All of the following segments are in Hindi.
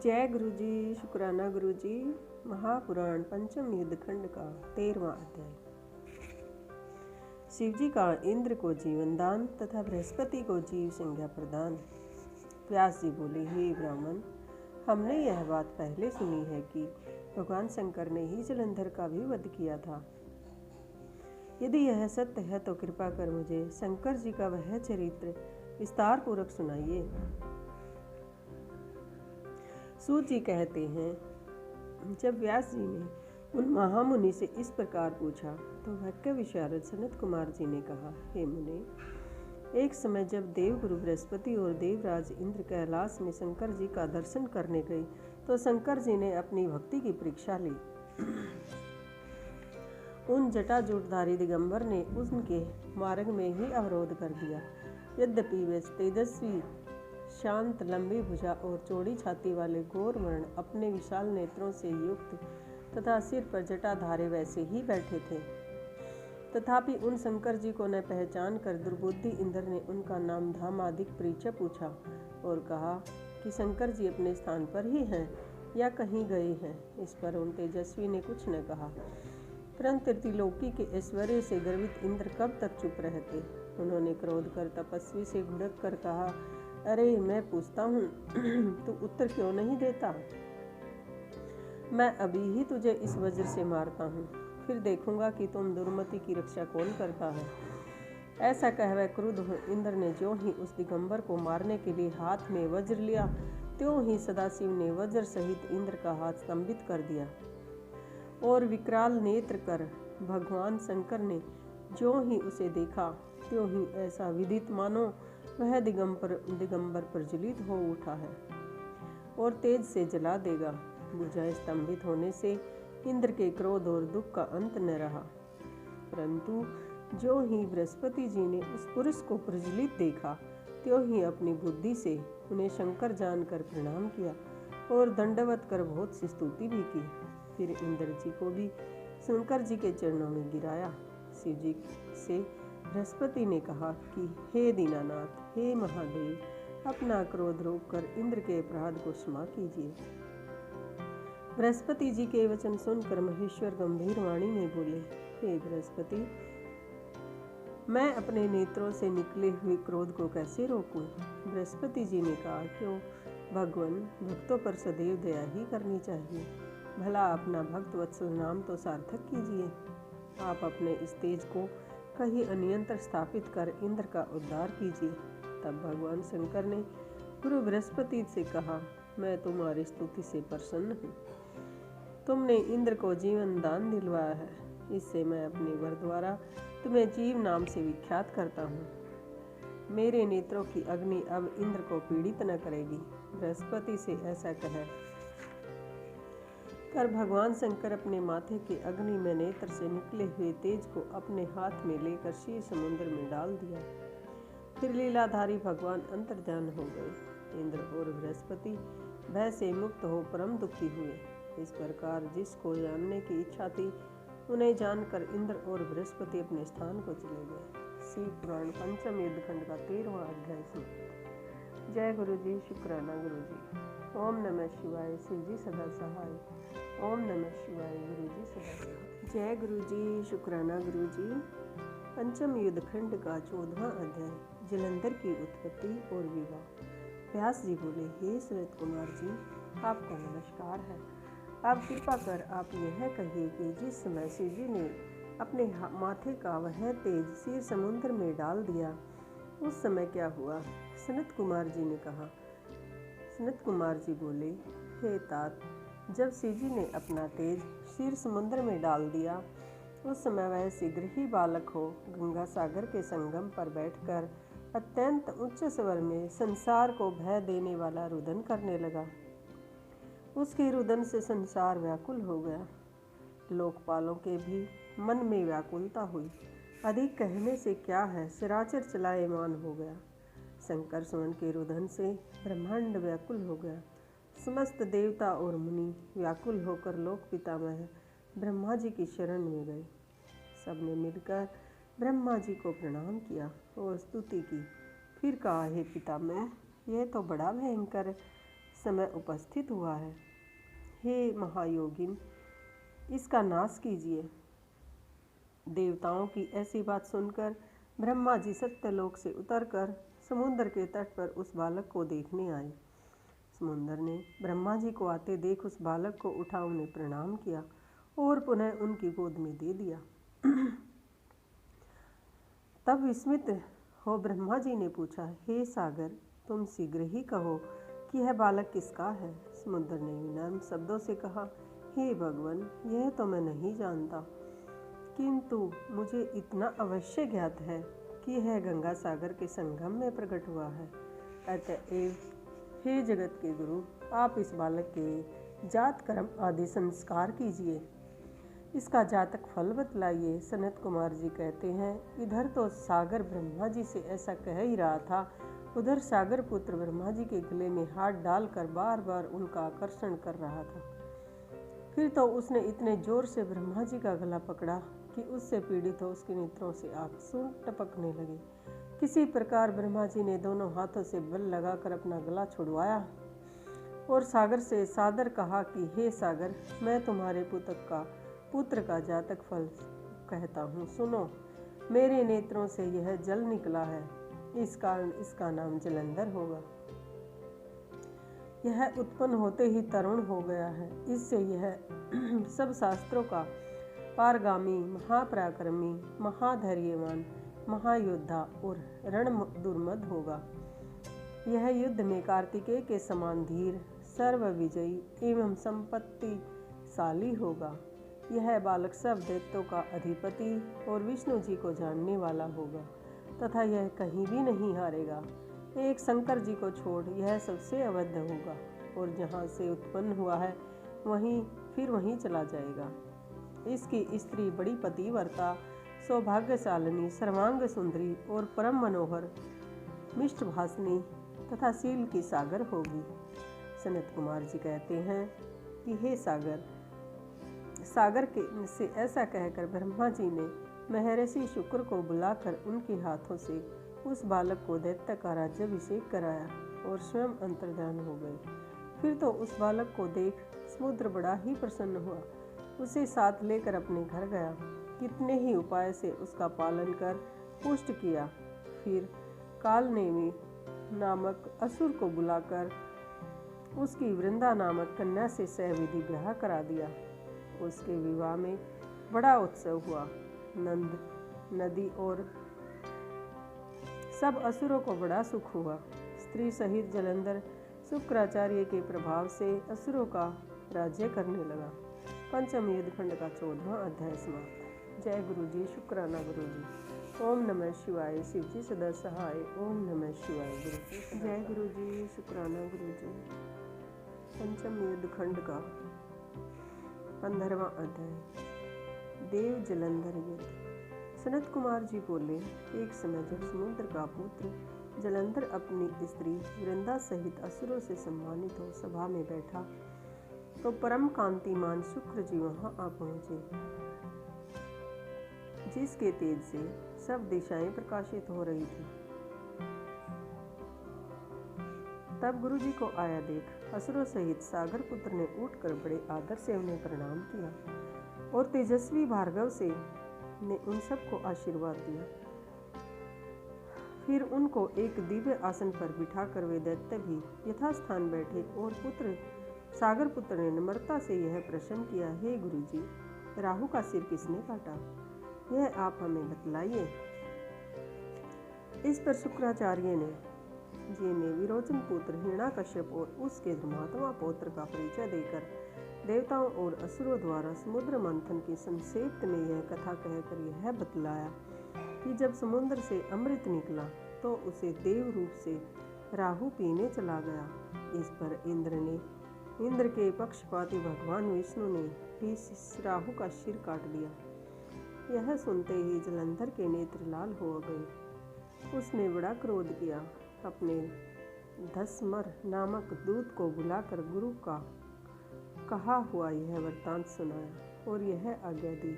जय गुरु जी। शुक्राना गुरु जी। महापुराण पंचम युद्ध खंड का 13वां अध्याय। शिव जी का इंद्र को जीवन दान तथा बृहस्पति को जीव संज्ञा प्रदान। व्यास जी बोले, हे ब्राह्मण, हमने यह बात पहले सुनी है कि भगवान शंकर ने ही जलंधर का भी वध किया था। यदि यह सत्य है तो कृपा कर मुझे शंकर जी का वह चरित्र विस्तार पूर्वक सुनाइए। सूत जी कहते हैं, जब व्यास जी ने उन महामुनि से इस प्रकार पूछा तो वाक्य विशारद सनत कुमार जी ने कहा, हे मुने, एक समय जब देवगुरु बृहस्पति और देवराज इंद्र कैलाश में शंकर जी का दर्शन करने गए तो शंकर जी ने अपनी भक्ति की परीक्षा ली। उन जटाजूटधारी दिगंबर ने उनके मार्ग में ही अवरोध कर दिया। यद्यपि वे तेजस्वी, शांत, लंबी भुजा और चौड़ी छाती वाले गौर वर्ण अपने विशाल नेत्रों से युक्त तथा सिर पर जटाधारे वैसे ही बैठे थे, तथापि उन शंकर जी को न पहचान कर दुर्बुद्धि इंद्र ने उनका नाम धाम आदि परिचय पूछा और कहा कि शंकर जी अपने स्थान पर ही हैं या कहीं गए हैं। इस पर उन तेजस्वी ने कुछ न कहा, परंतु त्रिलोकी के ऐश्वर्य से गर्वित इंद्र कब तक चुप रहते। उन्होंने क्रोध कर तपस्वी से घुड़क कर कहा, अरे मैं पूछता हूँ तू उत्तर क्यों नहीं देता? मैं अभी ही तुझे इस वज्र से मारता हूँ, फिर देखूंगा कि तुम दुर्मति की रक्षा कौन करता है। ऐसा कह वह क्रुद्ध हो इंद्र ने ज्यों ही उस दिगंबर को मारने के लिए हाथ में वज्र लिया, त्यों ही सदाशिव ने वज्र सहित इंद्र का हाथ स्तंभित कर दिया और विकराल नेत्र कर भगवान शंकर ने ज्यों ही उसे देखा, त्यों ही ऐसा विदित मानो वह दिगंबर प्रज्वलित हो उठा है और तेज से जला देगा। भुजाएं स्तंभित होने से इंद्र के क्रोध और दुख का अंत न रहा, परंतु जो ही बृहस्पति जी ने उस पुरुष को प्रज्वलित देखा, त्यों ही अपनी बुद्धि से उन्हें शंकर जानकर प्रणाम किया और दंडवत कर बहुत सी स्तुति भी की। फिर इंद्र जी को भी शंकर जी के चरणों में गिराया। शिव जी से बृहस्पति ने कहा कि हे दीनानाथ, हे महादेव, अपना क्रोध रोककर इंद्र के अपराध को क्षमा कीजिए। बृहस्पति जी के वचन सुनकर महेश्वर गंभीर वाणी में बोले, हे बृहस्पति, मैं अपने नेत्रों से निकले हुए क्रोध को कैसे रोकूं? बृहस्पति जी ने कहा, क्यों भगवान, भक्तों पर सदैव दया ही करनी चाहिए। भला अपना भक्त वत्सल नाम तो सार्थक कीजिए। आप अपने इस तेज को कहीं अनियंत्र स्थापित कर इंद्र का उद्धार कीजिए। तब भगवान शंकर ने गुरु बृहस्पति से कहा, मैं तुम्हारी स्तुति से प्रसन्न हूँ। तुमने इंद्र को जीवन दान दिलवाया है, इससे मैं अपने वर द्वारा तुम्हें जीव नाम से विख्यात करता हूँ। मेरे नेत्रों की अग्नि अब इंद्र को पीड़ित न करेगी। बृहस्पति से ऐसा कह कर भगवान शंकर अपने माथे के अग्नि में नेत्र से निकले हुए तेज को अपने हाथ में लेकर क्षीर समुद्र में डाल दिया। फिर लीलाधारी भगवान अंतर्ध्यान हो गए। इंद्र और बृहस्पति भय से मुक्त हो परम दुखी हुए। इस प्रकार जिसको जानने की इच्छा थी, उन्हें जानकर इंद्र और बृहस्पति अपने स्थान को चले गए। शिव पुराण पंचम युद्ध खंड का 13वां अध्याय समाप्त। जय गुरु जी। शुक्राना गुरु जी। ओम नमः शिवाय। शिव जी सदा सहाय। ओम नमः शिवाय। गुरु जी सदा सहाय। जय गुरु जी। शुक्राना गुरु जी। पंचम युद्ध खंड का 14वां अध्याय। जलंधर की उत्पत्ति और विवाह। व्यास जी बोले, हे सनत कुमार जी, आपको नमस्कार है। अब कृपा कर आप यह कहिए कि जिस समय शिव जी ने अपने माथे का वह तेज क्षीर समुद्र में डाल दिया, उस समय क्या हुआ? सनत कुमार जी ने कहा। सनत कुमार जी बोले, हे तात, जब शिव जी ने अपना तेज क्षीर समुद्र में डाल दिया, उस समय वह शीघ्र ही बालक हो गंगा सागर के संगम पर बैठकर अत्यंत उच्च स्वर में संसार को भय देने वाला रुदन करने लगा। उसके रुदन से संसार व्याकुल हो गया। लोकपालों के भी मन में व्याकुलता हुई। अधिक कहने से क्या है, चराचर चलायमान हो गया। शंकर सुवन के रुदन से ब्रह्मांड व्याकुल हो गया। समस्त देवता और मुनि व्याकुल होकर लोक पितामह ब्रह्मा जी की शरण में गए। सबने मिलकर ब्रह्मा जी को प्रणाम किया और स्तुति की। फिर कहा, हे पितामह, यह तो बड़ा भयंकर समय उपस्थित हुआ है। हे महायोगिन, इसका नाश कीजिए। देवताओं की ऐसी बात सुनकर ब्रह्मा जी सत्यलोक से उतरकर समुद्र के तट पर उस बालक को देखने आए। समुद्र ने ब्रह्मा जी को आते देख उस बालक को उठा उन्हें प्रणाम किया और पुनः उनकी गोद में दे दिया। तब विस्मित हो ब्रह्मा जी ने पूछा, हे सागर, तुम शीघ्र ही कहो कि यह बालक किसका है। समुद्र ने विनम्र शब्दों से कहा, हे भगवान, यह तो मैं नहीं जानता, किंतु मुझे इतना अवश्य ज्ञात है कि यह गंगा सागर के संगम में प्रकट हुआ है। अतएव हे जगत के गुरु, आप इस बालक के जात कर्म आदि संस्कार कीजिए। इसका जातक फल बतलाइए। सनत कुमार जी कहते हैं, इधर तो सागर ब्रह्मा जी से ऐसा कह ही रहा था, उधर सागर पुत्र ब्रह्मा जी के गले में हाथ डालकर बार बार उनका आकर्षण कर रहा था। फिर तो उसने इतने जोर से ब्रह्मा जी का गला पकड़ा कि उससे पीड़ित हो उसके नेत्रों से आंसू टपकने लगे। किसी प्रकार ब्रह्मा जी ने दोनों हाथों से बल लगाकर अपना गला छुड़वाया और सागर से सादर कहा कि हे सागर, मैं तुम्हारे पुत्र का जातक फल कहता हूँ, सुनो। मेरे नेत्रों से यह जल निकला है, इस कारण इसका नाम जलंधर होगा। यह उत्पन्न होते ही तरुण हो गया है, इससे यह सब शास्त्रों का पारगामी, महापराक्रमी, महाधैर्यवान, महायोद्धा और रणदुर्मद होगा। यह युद्ध में कार्तिकेय के समान धीर, सर्वविजयी एवं संपत्तिशाली होगा। यह बालक सब दैत्यों का अधिपति और विष्णु जी को जानने वाला होगा तथा यह कहीं भी नहीं हारेगा। एक शंकर जी को छोड़ यह सबसे अवध होगा और जहाँ से उत्पन्न हुआ है वहीं चला जाएगा। इसकी स्त्री बड़ी पतिव्रता, सौभाग्यशालिनी, सर्वांग सुंदरी और परम मनोहर, मिष्टभाषिनी तथा शील की सागर होगी। सनत कुमार जी कहते हैं कि हे सागर, सागर के से ऐसा कहकर ब्रह्मा जी ने महर्षि शुक्र को बुलाकर उनके हाथों से उस बालक को दैत्य का राज्याभिषेक कराया और स्वयं अंतर्धान हो गए। फिर तो उस बालक को देख समुद्र बड़ा ही प्रसन्न हुआ, उसे साथ लेकर अपने घर गया। कितने ही उपाय से उसका पालन कर पुष्ट किया। फिर कालनेमी नामक असुर को बुलाकर उसकी वृंदा नामक कन्या से सहविधि ब्याह करा दिया। उसके विवाह में बड़ा उत्सव हुआ। नंद, नदी और सब असुरों को बड़ा सुख हुआ। स्त्री सहित जलंधर शुक्राचार्य के प्रभाव से असुरों का राज्य करने लगा। पंचम युद्ध खंड का 14वां अध्याय समाप्त। जय गुरु जी, शुक्राना गुरु जी। ओम नमः शिवाय। शिव जी सदा सहाय। ओम नमः शिवाय। गुरु जय गुरु जी, शुक्राना गुरु जी। पंचम युद्ध खंड का 15वां अध्याय। देव जलंधर युद्ध। सनत कुमार जी बोले, एक समय जब समुद्र का पुत्र जलंधर अपनी स्त्री वृंदा सहित असुरों से सम्मानित हो सभा में बैठा तो परम कांतिमान शुक्र जी वहां आ पहुंचे, जिसके तेज से सब दिशाएं प्रकाशित हो रही थी। तब गुरु जी को आया देख असुरों सहित सागर पुत्र ने उठकर बड़े आदर से उन्हें प्रणाम किया और तेजस्वी भार्गव से ने उन सबको आशीर्वाद दिया। फिर उनको एक दिव्य आसन पर बिठाकर वे दैत्य भी यथास्थान बैठे और सागर पुत्र ने नम्रता से यह प्रश्न किया, हे गुरु जी, राहु का सिर किसने काटा, यह आप हमें बतलाइए। इस पर शुक्राचार्य ने विरोचन पुत्र हिरण्याकश्यप और उसके धर्मात्मा पौत्र का परिचय देकर देवताओं और असुरों द्वारा समुद्र मंथन के संक्षेप में यह कथा कहकर यह बतलाया कि जब समुद्र से अमृत निकला तो उसे देव रूप से राहु पीने चला गया। इस पर इंद्र के पक्षपाती भगवान विष्णु ने ही राहु का सिर काट दिया। यह सुनते ही जलंधर के नेत्र लाल हो गए। उसने बड़ा क्रोध किया, अपने धसमर नामक दूत को बुलाकर गुरु का कहा हुआ यह वृत्तांत सुनाया और यह आज्ञा दी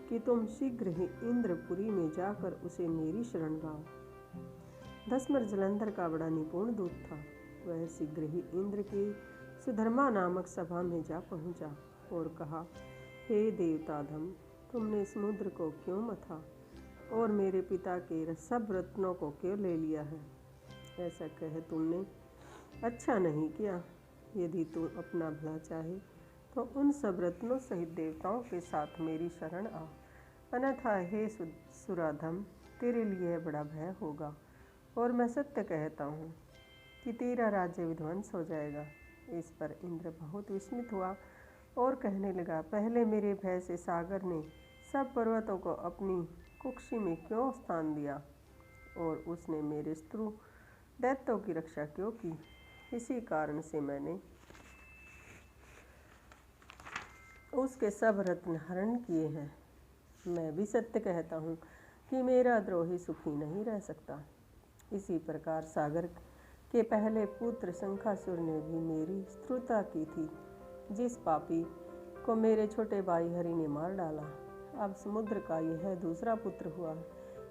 कि तुम शीघ्र ही इंद्रपुरी में जाकर उसे मेरी शरण गाओ। धसमर जलंधर का बड़ा निपुण दूत था। वह शीघ्र ही इंद्र की सुधर्मा नामक सभा में जा पहुंचा और कहा, हे देवताधम, तुमने समुद्र को क्यों मथा और मेरे पिता के सब रत्नों को क्यों ले लिया है? ऐसा कह तुमने अच्छा नहीं किया। यदि तू अपना भला चाहे तो उन सब रत्नों सहित देवताओं के साथ मेरी शरण आ, अन्यथा हे सुराधम, तेरे लिए बड़ा भय होगा और मैं सत्य कहता हूँ कि तेरा राज्य विध्वंस हो जाएगा। इस पर इंद्र बहुत विस्मित हुआ और कहने लगा, पहले मेरे भय से सागर ने सब पर्वतों को अपनी कुक्षी में क्यों स्थान दिया और उसने मेरे शत्रु दैत्यों की रक्षा क्यों की? इसी कारण से मैंने उसके सब रत्न हरण किए हैं। मैं भी सत्य कहता हूँ कि मेरा द्रोही सुखी नहीं रह सकता। इसी प्रकार सागर के पहले पुत्र शंखासुर ने भी मेरी शत्रुता की थी, जिस पापी को मेरे छोटे भाई हरि ने मार डाला। अब समुद्र का यह दूसरा पुत्र हुआ।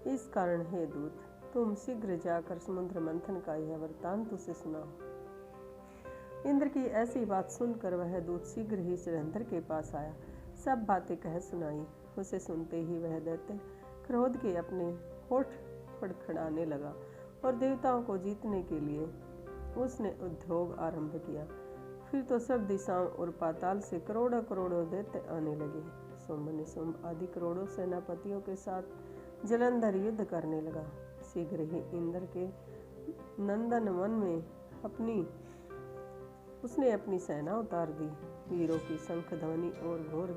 इस कारण हे दूत, तुम शीघ्र जाकर समुद्र मंथन का यह वृत्तांत उसे सुनाओ। इंद्र की ऐसी बात सुनकर वह दूत शीघ्र ही जलंधर के पास आया, सब बातें कह सुनाई। उसे सुनते ही वह दैत्य क्रोध के अपने होठ फड़फड़ाने लगा और देवताओं को जीतने के लिए उसने उद्योग आरंभ किया। फिर तो सब दिशाओं और पाताल से करोड़ों करोड़ों दैत्य आने लगे। शुंभ निशुंभ आदि करोड़ों सेनापतियों के साथ जलंधर युद्ध करने लगा। शीघ्र ही इंद्र के नंदन वन में उसने अपनी सेना उतार दी। वीरों की शंख ध्वनि और घोर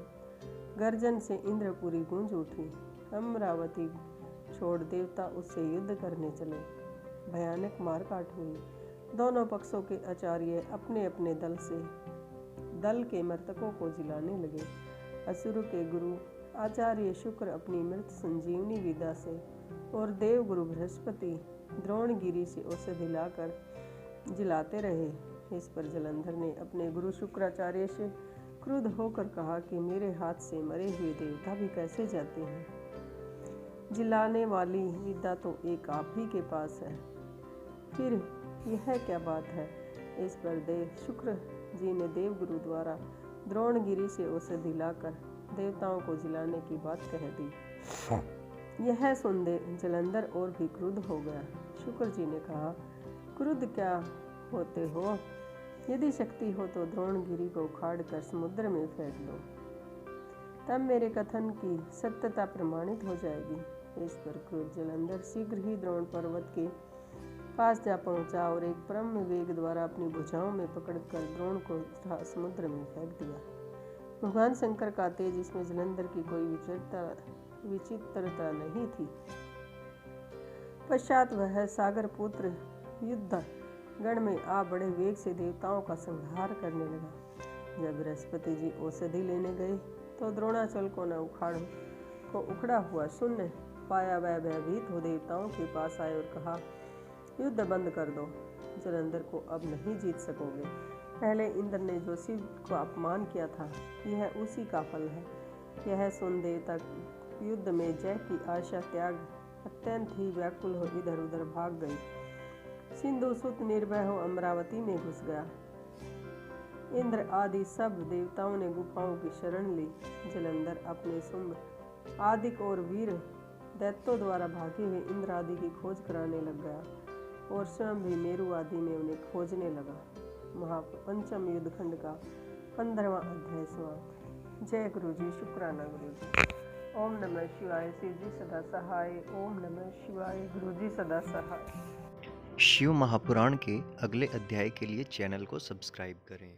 गर्जन से इंद्रपुरी गूंज उठी। अमरावती छोड़ देवता उससे युद्ध करने चले। भयानक मारकाट हुई। दोनों पक्षों के आचार्य अपने अपने दल के मृतकों को जिलाने लगे। असुर के गुरु आचार्य शुक्र अपनी मृत संजीवनी विद्या से और देवगुरु बृहस्पति द्रोणगिरी से औषधि लाकर जिलाते रहे। इस पर जलंधर ने अपने गुरु शुक्राचार्य से क्रुद्ध होकर कहा कि मेरे हाथ से मरे हुए देवता भी कैसे जाते हैं? जिलाने वाली विद्या तो एक आप ही के पास है, फिर यह क्या बात है? इस पर शुक्र जी ने देवगुरु द्वारा द्रोणगिरी से औषधि लाकर देवताओं को जिलाने की बात कह दी। यह सुन जलंधर और भी क्रुद्ध हो गया। शुक्र जी ने कहा, क्रुद्ध क्या होते हो? यदि शक्ति हो तो द्रोणगिरी को उखाड़ कर समुद्र में फेंक दो, तब मेरे कथन की सत्यता प्रमाणित हो जाएगी। इस पर क्रुद्ध जलंधर शीघ्र ही द्रोण पर्वत के पास जा पहुंचा और एक परम वेग द्वारा अपनी भुजाओं में पकड़कर द्रोण को समुद्र में फेंक दिया। भगवान शंकर का तेज इसमें जलंधर की कोई विचित्रता नहीं थी। पश्चात वह सागर पुत्र युद्ध गण में आ बड़े वेग से देवताओं का संहार करने लगा। जब बृहस्पति जी औषधि लेने गए तो द्रोणाचल को उखड़ा हुआ शून्य पाया। वह भयभीत हो देवताओं के पास आए और कहा, युद्ध बंद कर दो, जलंधर को अब नहीं जीत सकोगे। पहले इंद्र ने जो शिव को अपमान किया था, यह उसी का फल है। यह सुन देवता युद्ध में जय की आशा त्याग अत्यंत ही व्याकुल हो इधर उधर भाग गई। सिंधु सुत निर्भय हो अमरावती में घुस गया। इंद्र आदि सब देवताओं ने गुफाओं की शरण ली। जलंधर अपने शुंभ आदि और वीर दैत्यों द्वारा भागे हुए इंद्र आदि की खोज कराने लग गया और स्वयं भी मेरु आदि में उन्हें खोजने लगा। महापंचम युद्धखंड का 15वां अध्याय समाप्त। जय गुरु जी, शुक्राना गुरु जी। ओम नमः शिवाय। शिव जी सदा सहाय। ओम नमः शिवाय। गुरु जी सदा सहाय। शिव महापुराण के अगले अध्याय के लिए चैनल को सब्सक्राइब करें।